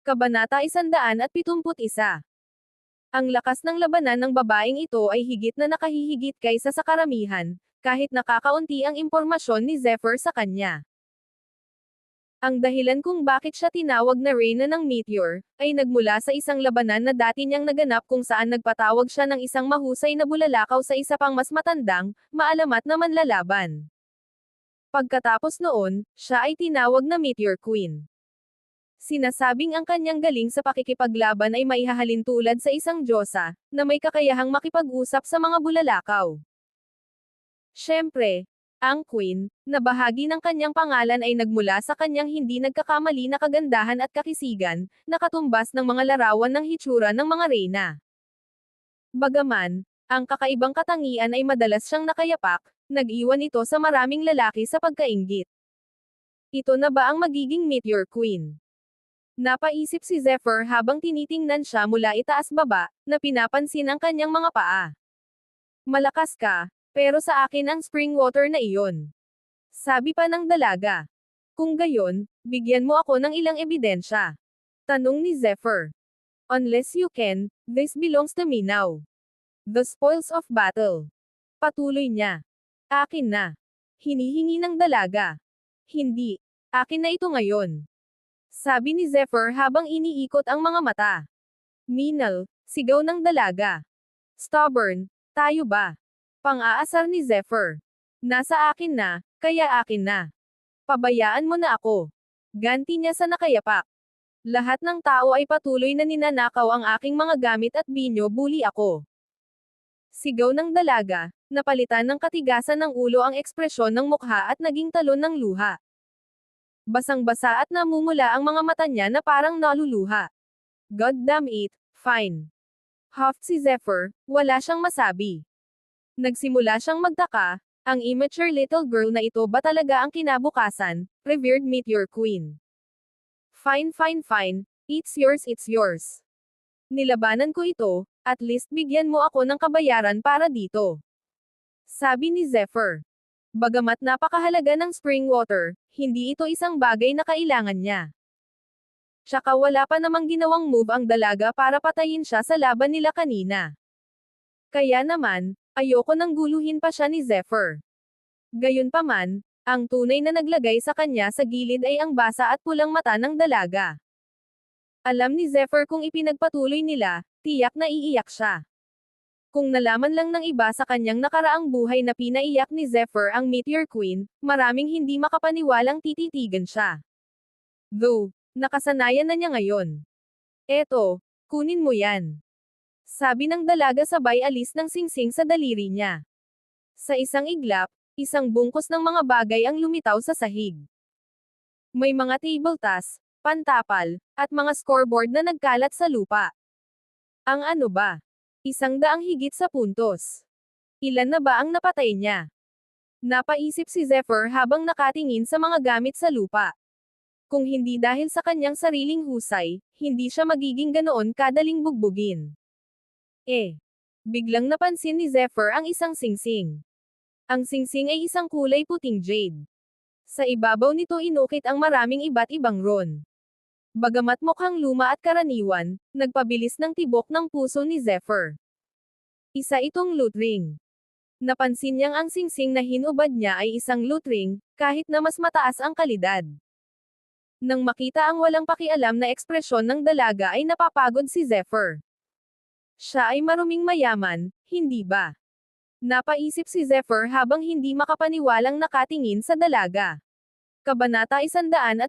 Kabanata 171. Ang lakas ng labanan ng babaeng ito ay higit na nakahihigit kaysa sa karamihan, kahit nakakaunti ang impormasyon ni Zephyr sa kanya. Ang dahilan kung bakit siya tinawag na Reyna ng Meteor, ay nagmula sa isang labanan na dati niyang naganap kung saan nagpatawag siya ng isang mahusay na bulalakaw sa isa pang mas matandang, maalamat na manlalaban. Pagkatapos noon, siya ay tinawag na Meteor Queen. Sinasabing ang kanyang galing sa pakikipaglaban ay maihahalin tulad sa isang diyosa, na may kakayahang makipag-usap sa mga bulalakaw. Siyempre, ang Queen, na bahagi ng kanyang pangalan ay nagmula sa kanyang hindi nagkakamali na kagandahan at kakisigan, na katumbas ng mga larawan ng hitsura ng mga reyna. Bagaman, ang kakaibang katangian ay madalas siyang nakayapak, nag-iwan ito sa maraming lalaki sa pagkainggit. Ito na ba ang magiging Meteor Queen? Napaisip si Zephyr habang tinitingnan siya mula itaas baba, na pinapansin ang kanyang mga paa. Malakas ka, pero sa akin ang spring water na iyon. Sabi pa ng dalaga. Kung gayon, bigyan mo ako ng ilang ebidensya. Tanong ni Zephyr. Unless you can, this belongs to me now. The spoils of battle. Patuloy niya. Akin na. Hinihingi ng dalaga. Hindi. Akin na ito ngayon. Sabi ni Zephyr habang iniikot ang mga mata. Minal, sigaw ng dalaga. Stubborn, tayo ba? Pang-aasar ni Zephyr. Nasa akin na, kaya akin na. Pabayaan mo na ako. Ganti niya sa nakayapak. Lahat ng tao ay patuloy na ninanakaw ang aking mga gamit at binyo-bully ako. Sigaw ng dalaga, napalitan ng katigasan ng ulo ang ekspresyon ng mukha at naging talon ng luha. Basang-basa at namumula ang mga mata niya na parang naluluha. God damn it, fine. Huffed si Zephyr, wala siyang masabi. Nagsimula siyang magtaka, ang immature little girl na ito ba talaga ang kinabukasan, revered Meteor Queen. Fine fine fine, it's yours. Nilabanan ko ito, at least bigyan mo ako ng kabayaran para dito. Sabi ni Zephyr. Bagamat napakahalaga ng spring water, hindi ito isang bagay na kailangan niya. Tsaka wala pa namang ginawang move ang dalaga para patayin siya sa laban nila kanina. Kaya naman, ayoko nang guluhin pa siya ni Zephyr. Gayunpaman, ang tunay na naglagay sa kanya sa gilid ay ang basa at pulang mata ng dalaga. Alam ni Zephyr kung ipinagpatuloy nila, tiyak na iiyak siya. Kung nalaman lang ng iba sa kanyang nakaraang buhay na pinaiyak ni Zephyr ang Meteor Queen, maraming hindi makapaniwalang tititigan siya. Though, nakasanayan na niya ngayon. Eto, kunin mo yan. Sabi ng dalaga sabay alis ng singsing sa daliri niya. Sa isang iglap, isang bungkus ng mga bagay ang lumitaw sa sahig. May mga table tas, pantapal, at mga scoreboard na nagkalat sa lupa. Ang ano ba? 100 higit sa puntos. Ilan na ba ang napatay niya? Napaisip si Zephyr habang nakatingin sa mga gamit sa lupa. Kung hindi dahil sa kanyang sariling husay, hindi siya magiging ganoon kadaling bugbugin. Biglang napansin ni Zephyr ang isang singsing. Ang singsing ay isang kulay puting jade. Sa ibabaw nito inukit ang maraming iba't ibang ron. Bagamat mukhang luma at karaniwan, nagpabilis ng tibok ng puso ni Zephyr. Isa itong loot ring. Napansin niyang ang singsing na hinubad niya ay isang loot ring, kahit na mas mataas ang kalidad. Nang makita ang walang pakialam na ekspresyon ng dalaga ay napapagod si Zephyr. Siya ay maruming mayaman, hindi ba? Napaisip si Zephyr habang hindi makapaniwalang nakatingin sa dalaga. Kabanata 172.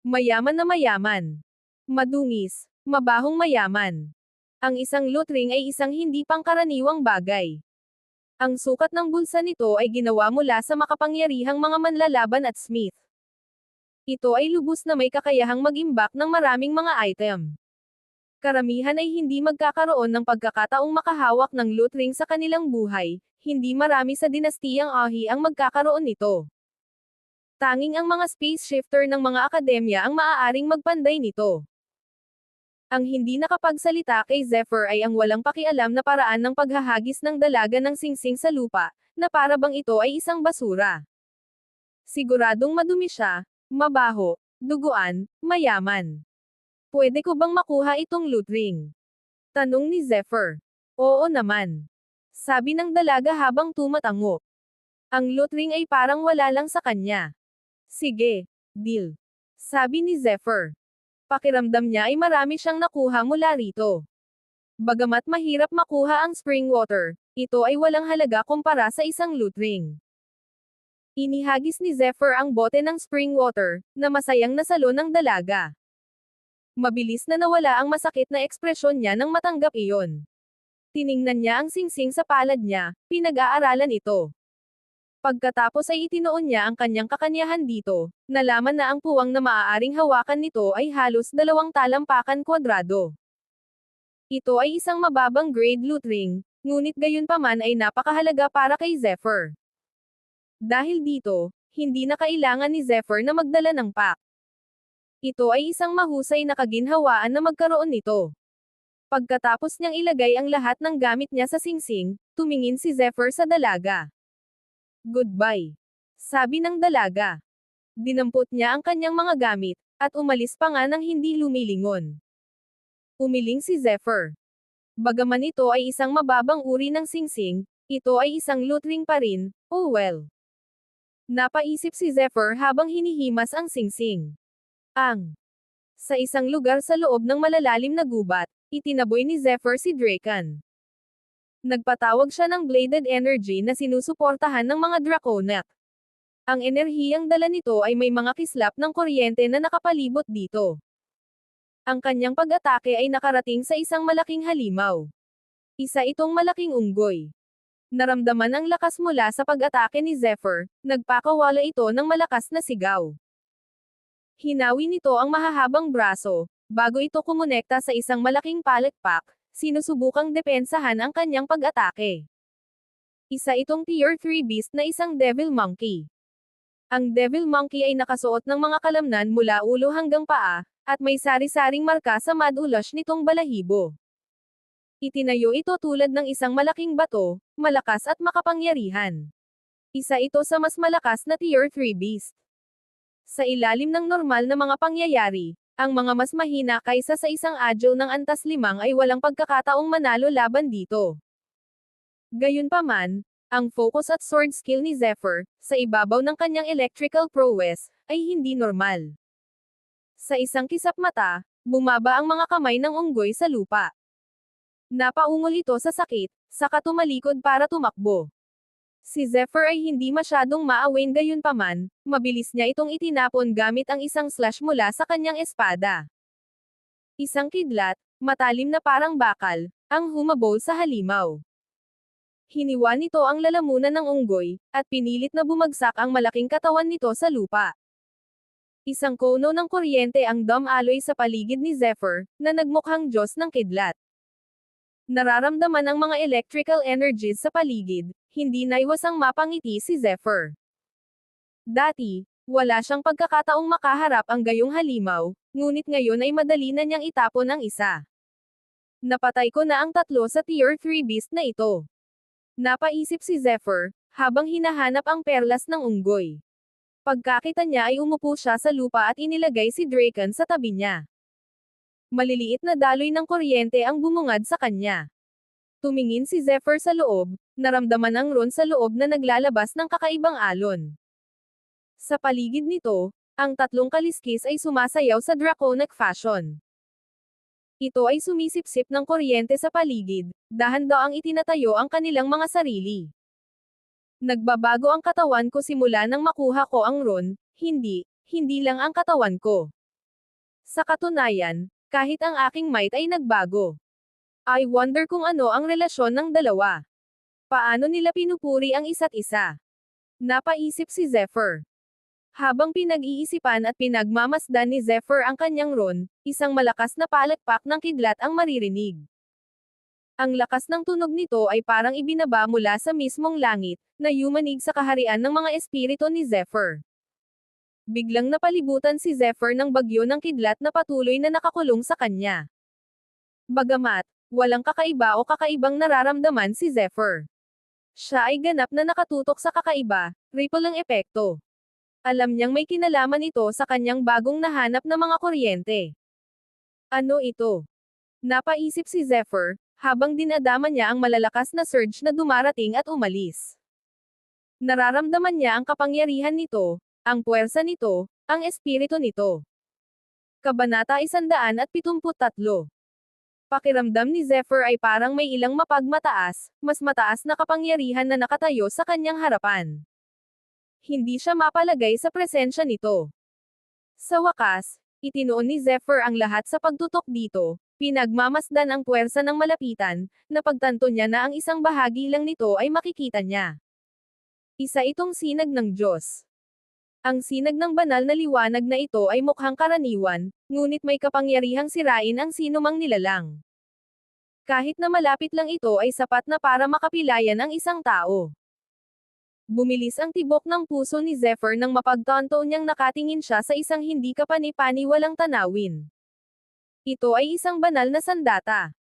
Mayaman na mayaman. Madungis, mabahong mayaman. Ang isang loot ring ay isang hindi pangkaraniwang bagay. Ang sukat ng bulsa nito ay ginawa mula sa makapangyarihang mga manlalaban at smith. Ito ay lubos na may kakayahang mag-imbak ng maraming mga item. Karamihan ay hindi magkakaroon ng pagkakataong makahawak ng loot ring sa kanilang buhay, hindi marami sa dinastiyang Ahi ang magkakaroon nito. Tanging ang mga space shifter ng mga akademya ang maaaring magpanday nito. Ang hindi nakapagsalita kay Zephyr ay ang walang pakialam na paraan ng paghahagis ng dalaga ng singsing sa lupa, na para bang ito ay isang basura. Siguradong madumi siya, mabaho, duguan, mayaman. Pwede ko bang makuha itong loot ring? Tanong ni Zephyr. Oo naman. Sabi ng dalaga habang tumatango. Ang loot ring ay parang wala lang sa kanya. Sige, deal. Sabi ni Zephyr. Pakiramdam niya ay marami siyang nakuha mula rito. Bagamat mahirap makuha ang spring water, ito ay walang halaga kumpara sa isang loot ring. Inihagis ni Zephyr ang bote ng spring water, na masayang nasalo ng dalaga. Mabilis na nawala ang masakit na ekspresyon niya nang matanggap iyon. Tiningnan niya ang singsing sa palad niya, pinag-aaralan ito. Pagkatapos ay itinoon niya ang kanyang kakanyahan dito, nalaman na ang puwang na maaaring hawakan nito ay halos 2 talampakan kwadrado. Ito ay isang mababang grade loot ring, ngunit gayunpaman ay napakahalaga para kay Zephyr. Dahil dito, hindi na kailangan ni Zephyr na magdala ng pack. Ito ay isang mahusay na kaginhawaan na magkaroon nito. Pagkatapos niyang ilagay ang lahat ng gamit niya sa singsing, tumingin si Zephyr sa dalaga. Goodbye. Sabi ng dalaga. Dinampot niya ang kanyang mga gamit, at umalis pa nga nang hindi lumilingon. Umiling si Zephyr. Bagaman ito ay isang mababang uri ng singsing, ito ay isang loot ring pa rin, oh well. Napaisip si Zephyr habang hinihimas ang singsing. Sa isang lugar sa loob ng malalalim na gubat, itinaboy ni Zephyr si Draken. Nagpatawag siya ng bladed energy na sinusuportahan ng mga Draconac. Ang enerhiyang dala nito ay may mga kislap ng kuryente na nakapalibot dito. Ang kanyang pag-atake ay nakarating sa isang malaking halimaw. Isa itong malaking unggoy. Naramdaman ang lakas mula sa pag-atake ni Zephyr, nagpakawala ito ng malakas na sigaw. Hinawi nito ang mahahabang braso, bago ito kumonekta sa isang malaking palakpak, sinusubukang depensahan ang kanyang pag-atake. Isa itong Tier 3 beast na isang Devil Monkey. Ang Devil Monkey ay nakasuot ng mga kalamnan mula ulo hanggang paa, at may sari-saring marka sa madulash nitong balahibo. Itinayo ito tulad ng isang malaking bato, malakas at makapangyarihan. Isa ito sa mas malakas na Tier 3 beast. Sa ilalim ng normal na mga pangyayari, ang mga mas mahina kaysa sa isang agile ng antas 5 ay walang pagkakataong manalo laban dito. Gayunpaman, ang focus at sword skill ni Zephyr, sa ibabaw ng kanyang electrical prowess, ay hindi normal. Sa isang kisap mata, bumaba ang mga kamay ng unggoy sa lupa. Napaungol ito sa sakit, saka tumalikod para tumakbo. Si Zephyr ay hindi masyadong maawain gayunpaman, mabilis niya itong itinapon gamit ang isang slash mula sa kanyang espada. Isang kidlat, matalim na parang bakal, ang humabol sa halimaw. Hiniwa nito ang lalamunan ng unggoy, at pinilit na bumagsak ang malaking katawan nito sa lupa. Isang kono ng kuryente ang dumaloy sa paligid ni Zephyr, na nagmukhang Diyos ng kidlat. Nararamdaman ang mga electrical energies sa paligid, hindi naiwasang mapangiti si Zephyr. Dati, wala siyang pagkakataong makaharap ang gayong halimaw, ngunit ngayon ay madali na niyang itapon ang isa. Napatay ko na ang 3 sa Tier 3 beast na ito. Napaisip si Zephyr, habang hinahanap ang perlas ng unggoy. Pagkakita niya ay umupo siya sa lupa at inilagay si Draken sa tabi niya. Maliliit na daloy ng kuryente ang bumungad sa kanya. Tumingin si Zephyr sa loob, naramdaman ang Ron sa loob na naglalabas ng kakaibang alon. Sa paligid nito, ang 3 kaliskis ay sumasayaw sa draconic fashion. Ito ay sumisipsip ng kuryente sa paligid, dahan-daang itinatayo ang kanilang mga sarili. Nagbabago ang katawan ko simula nang makuha ko ang Ron, hindi lang ang katawan ko. Sa katunayan, kahit ang aking might ay nagbago. I wonder kung ano ang relasyon ng dalawa. Paano nila pinupuri ang isa't isa? Napaisip si Zephyr. Habang pinag-iisipan at pinagmamasdan ni Zephyr ang kanyang Ron, isang malakas na palakpak ng kidlat ang maririnig. Ang lakas ng tunog nito ay parang ibinaba mula sa mismong langit, na yumanig sa kaharian ng mga espiritu ni Zephyr. Biglang napalibutan si Zephyr ng bagyo ng kidlat na patuloy na nakakulong sa kanya. Bagamat, walang kakaiba o kakaibang nararamdaman si Zephyr. Siya ay ganap na nakatutok sa kakaiba, ripple ang epekto. Alam niyang may kinalaman ito sa kanyang bagong nahanap na mga kuryente. Ano ito? Napaisip si Zephyr, habang dinadama niya ang malalakas na surge na dumarating at umalis. Nararamdaman niya ang kapangyarihan nito, ang puwersa nito, ang espiritu nito. Kabanata 173. Pakiramdam ni Zephyr ay parang may ilang mapagmataas, mas mataas na kapangyarihan na nakatayo sa kanyang harapan. Hindi siya mapalagay sa presensya nito. Sa wakas, itinuon ni Zephyr ang lahat sa pagtutok dito, pinagmamasdan ang puwersa ng malapitan, napagtanto niya na ang isang bahagi lang nito ay makikita niya. Isa itong sinag ng Diyos. Ang sinag ng banal na liwanag na ito ay mukhang karaniwan, ngunit may kapangyarihang sirain ang sinumang nilalang. Kahit na malapit lang ito ay sapat na para makapilayan ang isang tao. Bumilis ang tibok ng puso ni Zephyr nang mapagtanto niyang nakatingin siya sa isang hindi kapani-paniwalang tanawin. Ito ay isang banal na sandata.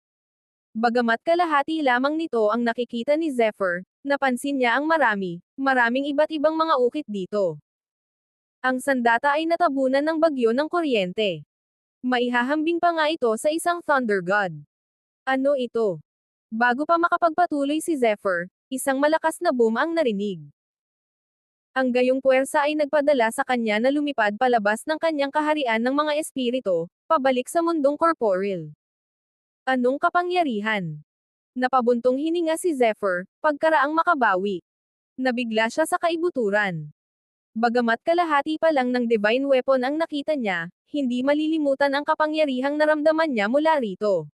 Bagamat kalahati lamang nito ang nakikita ni Zephyr, napansin niya ang maraming iba't ibang mga ukit dito. Ang sandata ay natabunan ng bagyo ng kuryente. Maihahambing pa nga ito sa isang Thunder God. Ano ito? Bago pa makapagpatuloy si Zephyr, isang malakas na boom ang narinig. Ang gayong puwersa ay nagpadala sa kanya na lumipad palabas ng kanyang kaharian ng mga espiritu, pabalik sa mundong corporeal. Anong kapangyarihan? Napabuntong hininga si Zephyr, pagkaraang makabawi. Nabigla siya sa kaibuturan. Bagamat kalahati pa lang ng divine weapon ang nakita niya, hindi malilimutan ang kapangyarihang naramdaman niya mula rito.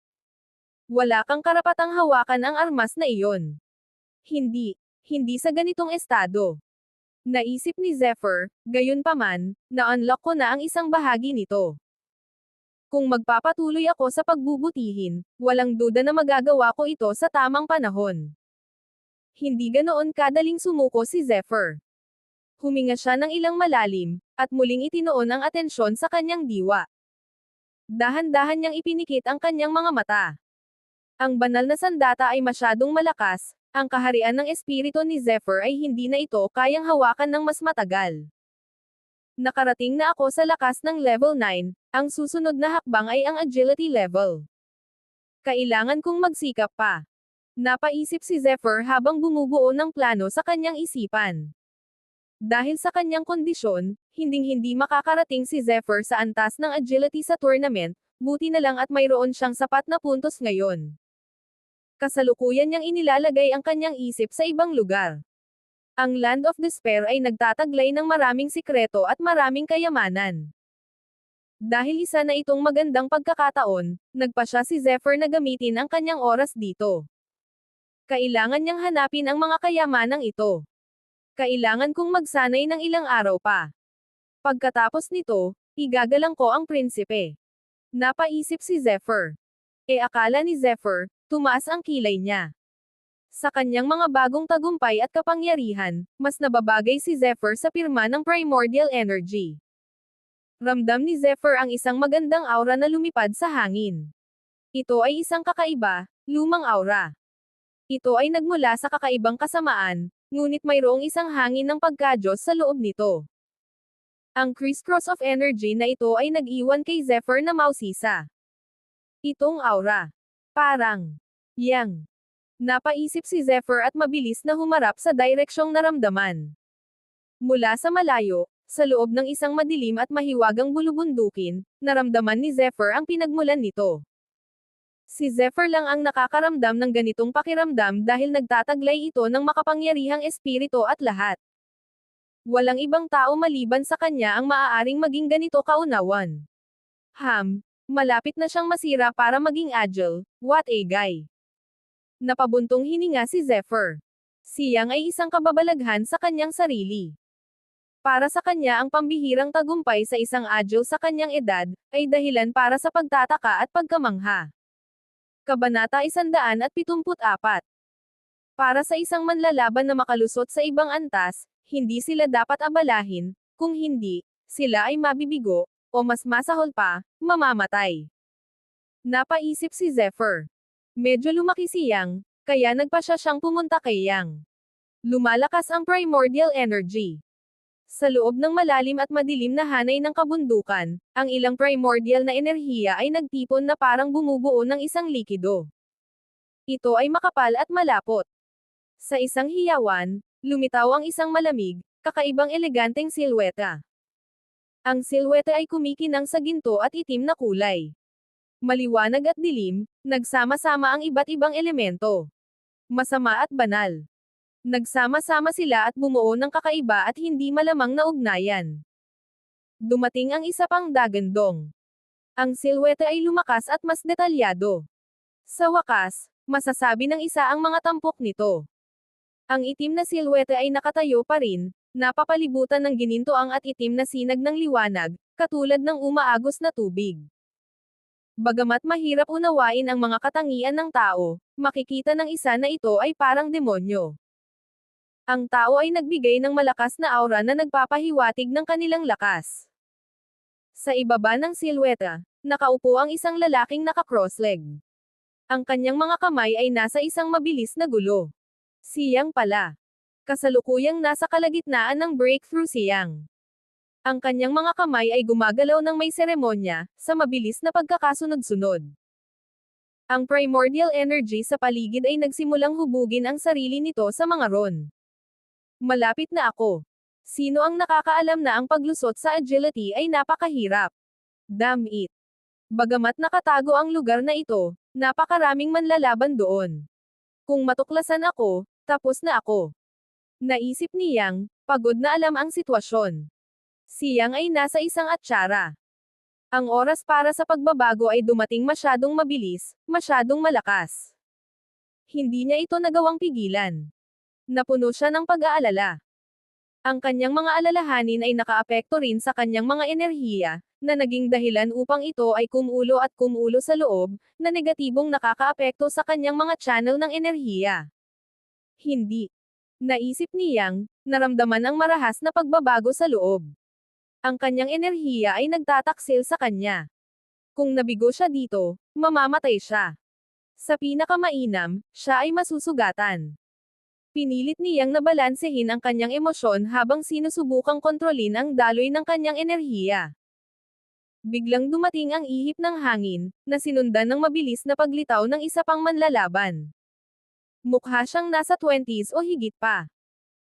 Wala kang karapatang hawakan ang armas na iyon. Hindi sa ganitong estado. Naisip ni Zephyr, gayunpaman, na-unlock ko na ang isang bahagi nito. Kung magpapatuloy ako sa pagbubutihin, walang duda na magagawa ko ito sa tamang panahon. Hindi ganoon kadaling sumuko si Zephyr. Huminga siya ng ilang malalim, at muling itinoon ang atensyon sa kanyang diwa. Dahan-dahan niyang ipinikit ang kanyang mga mata. Ang banal na sandata ay masyadong malakas, ang kaharian ng espiritu ni Zephyr ay hindi na ito kayang hawakan ng mas matagal. Nakarating na ako sa lakas ng level 9, ang susunod na hakbang ay ang agility level. Kailangan kong magsikap pa. Napaisip si Zephyr habang bumubuo ng plano sa kanyang isipan. Dahil sa kanyang kondisyon, hinding-hindi makakarating si Zephyr sa antas ng agility sa tournament, buti na lang at mayroon siyang sapat na puntos ngayon. Kasalukuyan niyang inilalagay ang kanyang isip sa ibang lugar. Ang Land of Despair ay nagtataglay ng maraming sikreto at maraming kayamanan. Dahil isa na itong magandang pagkakataon, nagpasya si Zephyr na gamitin ang kanyang oras dito. Kailangan niyang hanapin ang mga kayamanang ito. Kailangan kong magsanay ng ilang araw pa. Pagkatapos nito, igagalang ko ang prinsipe. Napaisip si Zephyr. Akala ni Zephyr, tumaas ang kilay niya. Sa kanyang mga bagong tagumpay at kapangyarihan, mas nababagay si Zephyr sa pirma ng primordial energy. Ramdam ni Zephyr ang isang magandang aura na lumipad sa hangin. Ito ay isang kakaiba, lumang aura. Ito ay nagmula sa kakaibang kasamaan, ngunit mayroong isang hangin ng pagkadyos sa loob nito. Ang crisscross of energy na ito ay nag-iwan kay Zephyr na mausisa. Itong aura. Parang yang. Napaisip si Zephyr at mabilis na humarap sa direksyong naramdaman. Mula sa malayo, sa loob ng isang madilim at mahiwagang bulubundukin, naramdaman ni Zephyr ang pinagmulan nito. Si Zephyr lang ang nakakaramdam ng ganitong pakiramdam dahil nagtataglay ito ng makapangyarihang espiritu at lahat. Walang ibang tao maliban sa kanya ang maaaring maging ganito kaunawan. Malapit na siyang masira para maging agile, what a guy. Napabuntong hininga si Zephyr. Siyang ay isang kababalaghan sa kanyang sarili. Para sa kanya ang pambihirang tagumpay sa isang agile sa kanyang edad, ay dahilan para sa pagtataka at pagkamangha. Kabanata 174. Para sa isang manlalaban na makalusot sa ibang antas, hindi sila dapat abalahin, kung hindi, sila ay mabibigo, o mas masahol pa, mamamatay. Napaisip si Zephyr. Medyo lumaki si Yang, kaya nagpasya siyang pumunta kay Yang. Lumalakas ang primordial energy. Sa loob ng malalim at madilim na hanay ng kabundukan, ang ilang primordial na enerhiya ay nagtipon na parang bumubuo ng isang likido. Ito ay makapal at malapot. Sa isang hiyawan, lumitaw ang isang malamig, kakaibang eleganteng silweta. Ang silweta ay kumikinang sa ginto at itim na kulay. Maliwanag at dilim, nagsama-sama ang iba't ibang elemento. Masama at banal. Nagsama-sama sila at bumuo ng kakaiba at hindi malamang na ugnayan. Dumating ang isa pang dagandong. Ang silweta ay lumakas at mas detalyado. Sa wakas, masasabi ng isa ang mga tampok nito. Ang itim na silweta ay nakatayo pa rin, napapalibutan ng ginintoang at itim na sinag ng liwanag, katulad ng umaagos na tubig. Bagamat mahirap unawain ang mga katangian ng tao, makikita ng isa na ito ay parang demonyo. Ang tao ay nagbigay ng malakas na aura na nagpapahiwatig ng kanilang lakas. Sa ibaba ng silweta, nakaupo ang isang lalaking naka-crossleg. Ang kanyang mga kamay ay nasa isang mabilis na gulo. Siyang pala. Kasalukuyang nasa kalagitnaan ng breakthrough siyang. Ang kanyang mga kamay ay gumagalaw ng may seremonya, sa mabilis na pagkakasunod-sunod. Ang primordial energy sa paligid ay nagsimulang hubugin ang sarili nito sa mga ron. Malapit na ako. Sino ang nakakaalam na ang paglusot sa agility ay napakahirap? Damn it. Bagamat nakatago ang lugar na ito, napakaraming manlalaban doon. Kung matuklasan ako, tapos na ako. Naisip ni Yang, pagod na alam ang sitwasyon. Si Yang ay nasa isang atsara. Ang oras para sa pagbabago ay dumating masyadong mabilis, masyadong malakas. Hindi niya ito nagawang pigilan. Napuno siya ng pag-aalala. Ang kanyang mga alalahanin ay nakaapekto rin sa kanyang mga enerhiya, na naging dahilan upang ito ay kumulo at kumulo sa loob, na negatibong nakakaapekto sa kanyang mga channel ng enerhiya. Hindi. Naisip ni Yang, naramdaman ang marahas na pagbabago sa loob. Ang kanyang enerhiya ay nagtataksil sa kanya. Kung nabigo siya dito, mamamatay siya. Sa pinakamainam, siya ay masusugatan. Pinilit niyang nabalansehin ang kanyang emosyon habang sinusubukang kontrolin ang daloy ng kanyang enerhiya. Biglang dumating ang ihip ng hangin, na sinundan ng mabilis na paglitaw ng isa pang manlalaban. Mukha siyang nasa 20s o higit pa.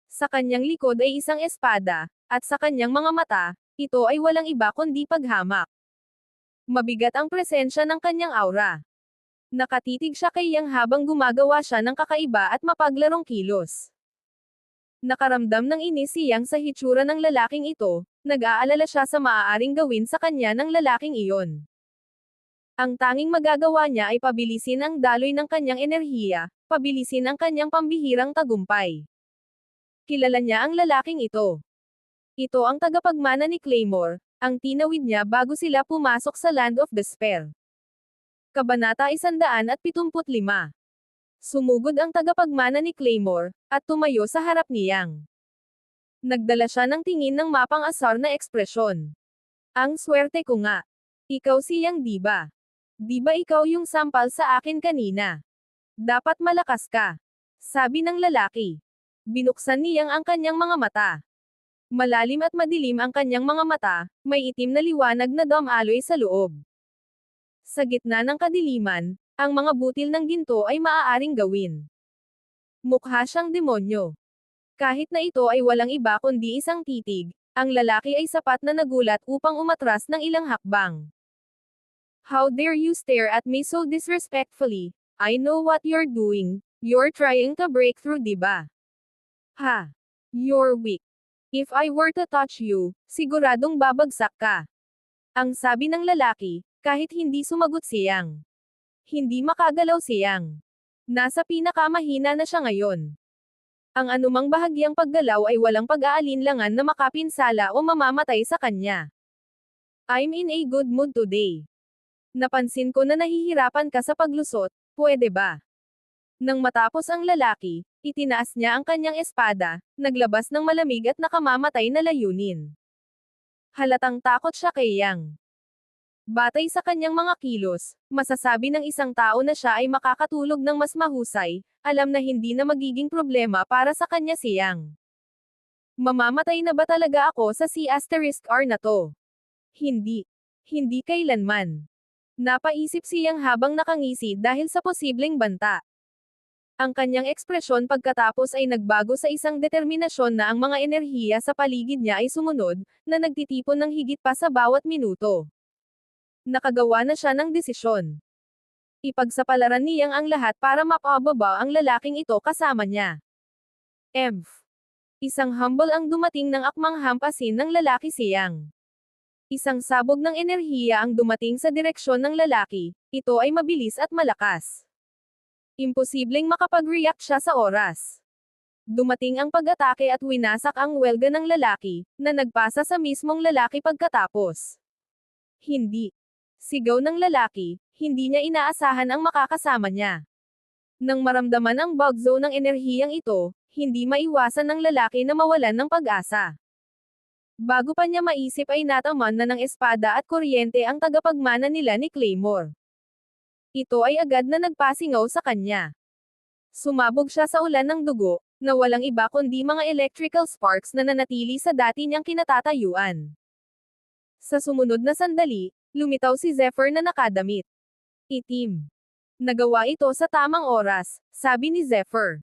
Sa kanyang likod ay isang espada, at sa kanyang mga mata, ito ay walang iba kundi paghamak. Mabigat ang presensya ng kanyang aura. Nakatitig siya kay Yang habang gumagawa siya ng kakaiba at mapaglarong kilos. Nakaramdam ng inis si Yang sa hitsura ng lalaking ito, nag-aalala siya sa maaaring gawin sa kanya ng lalaking iyon. Ang tanging magagawa niya ay pabilisin ang daloy ng kanyang enerhiya, pabilisin ang kanyang pambihirang tagumpay. Kilala niya ang lalaking ito. Ito ang tagapagmana ni Claymore, ang tinawid niya bago sila pumasok sa Land of Despair. Kabanata 175. Sumugod ang tagapagmana ni Claymore, at tumayo sa harap ni Yang. Nagdala siya ng tingin ng mapang asar na ekspresyon. Ang swerte ko nga. Ikaw si Yang di ba? Di ba ikaw yung sampal sa akin kanina? Dapat malakas ka. Sabi ng lalaki. Binuksan ni Yang ang kanyang mga mata. Malalim at madilim ang kanyang mga mata, may itim na liwanag na dumaloy sa loob. Sa gitna ng kadiliman, ang mga butil ng ginto ay maaaring gawin. Mukha siyang demonyo. Kahit na ito ay walang iba kundi isang titig, ang lalaki ay sapat na nagulat upang umatras ng ilang hakbang. How dare you stare at me so disrespectfully? I know what you're doing. You're trying to break through, diba? Ha! You're weak. If I were to touch you, siguradong babagsak ka. Ang sabi ng lalaki, kahit hindi sumagot si Yang. Hindi makagalaw si Yang. Nasa pinakamahina na siya ngayon. Ang anumang bahagyang paggalaw ay walang pag-aalinlangan na makapinsala o mamamatay sa kanya. I'm in a good mood today. Napansin ko na nahihirapan ka sa paglusot, pwede ba? Nang matapos ang lalaki, itinaas niya ang kanyang espada, naglabas ng malamig at nakamamatay na layunin. Halatang takot siya kay Yang. Batay sa kanyang mga kilos, masasabi ng isang tao na siya ay makakatulog ng mas mahusay, alam na hindi na magiging problema para sa kanya si Yang. Mamamatay na ba talaga ako sa C**R na to? Hindi. Hindi kailanman. Napaisip siyang habang nakangisi dahil sa posibleng banta. Ang kanyang ekspresyon pagkatapos ay nagbago sa isang determinasyon na ang mga enerhiya sa paligid niya ay sumunod, na nagtitipon ng higit pa sa bawat minuto. Nakagawa na siya ng desisyon. Ipagsapalaran niyang ang lahat para mapababa ang lalaking ito kasama niya. Isang humble ang dumating ng akmang hampasin ng lalaki siyang. Isang sabog ng enerhiya ang dumating sa direksyon ng lalaki, ito ay mabilis at malakas. Imposibleng makapag-react siya sa oras. Dumating ang pag-atake at winasak ang welga ng lalaki, na nagpasa sa mismong lalaki pagkatapos. Hindi. Sigaw ng lalaki, hindi niya inaasahan ang makakasama niya. Nang maramdaman ang bug zone ng enerhiyang ito, hindi maiwasan ng lalaki na mawalan ng pag-asa. Bago pa niya maisip ay nataman na ng espada at kuryente ang tagapagmana nila ni Claymore. Ito ay agad na nagpasingaw sa kanya. Sumabog siya sa ulan ng dugo, na walang iba kundi mga electrical sparks na nanatili sa dati niyang kinatatayuan. Sa sumunod na sandali, lumitaw si Zephyr na nakadamit. Itim. Nagawa ito sa tamang oras, sabi ni Zephyr.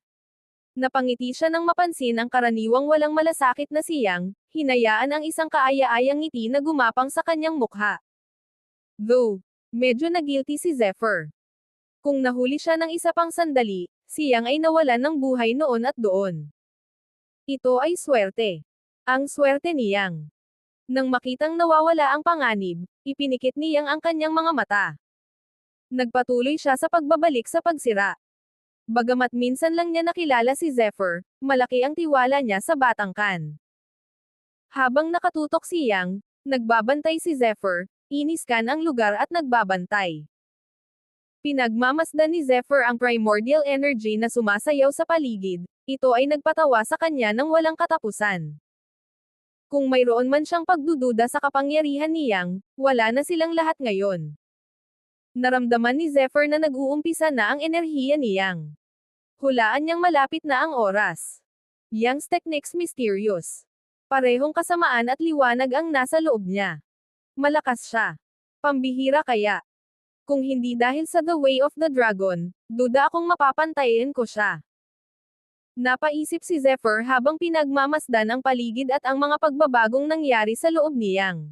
Napangiti siya nang mapansin ang karaniwang walang malasakit na siyang, hinayaan ang isang kaaya-ayang ngiti na gumapang sa kanyang mukha. Though, medyo nagilty si Zephyr. Kung nahuli siya ng isa pang sandali, siyang ay nawalan ng buhay noon at doon. Ito ay swerte. Ang swerte niyang. Nang makitang nawawala ang panganib, ipinikit niyang ang kanyang mga mata. Nagpatuloy siya sa pagbabalik sa pagsira. Bagamat minsan lang niya nakilala si Zephyr, malaki ang tiwala niya sa batang Kan. Habang nakatutok siyang, nagbabantay si Zephyr, iniskan ang lugar at nagbabantay. Pinagmamasdan ni Zephyr ang primordial energy na sumasayaw sa paligid, ito ay nagpatawa sa kanya ng walang katapusan. Kung mayroon man siyang pagdududa sa kapangyarihan niyang, wala na silang lahat ngayon. Naramdaman ni Zephyr na nag-uumpisa na ang enerhiya niyang. Hulaan niyang malapit na ang oras. Young's techniques mysterious. Parehong kasamaan at liwanag ang nasa loob niya. Malakas siya. Pambihira kaya. Kung hindi dahil sa The Way of the Dragon, duda akong mapapantayin ko siya. Napaisip si Zephyr habang pinagmamasdan ang paligid at ang mga pagbabagong nangyari sa loob niyang.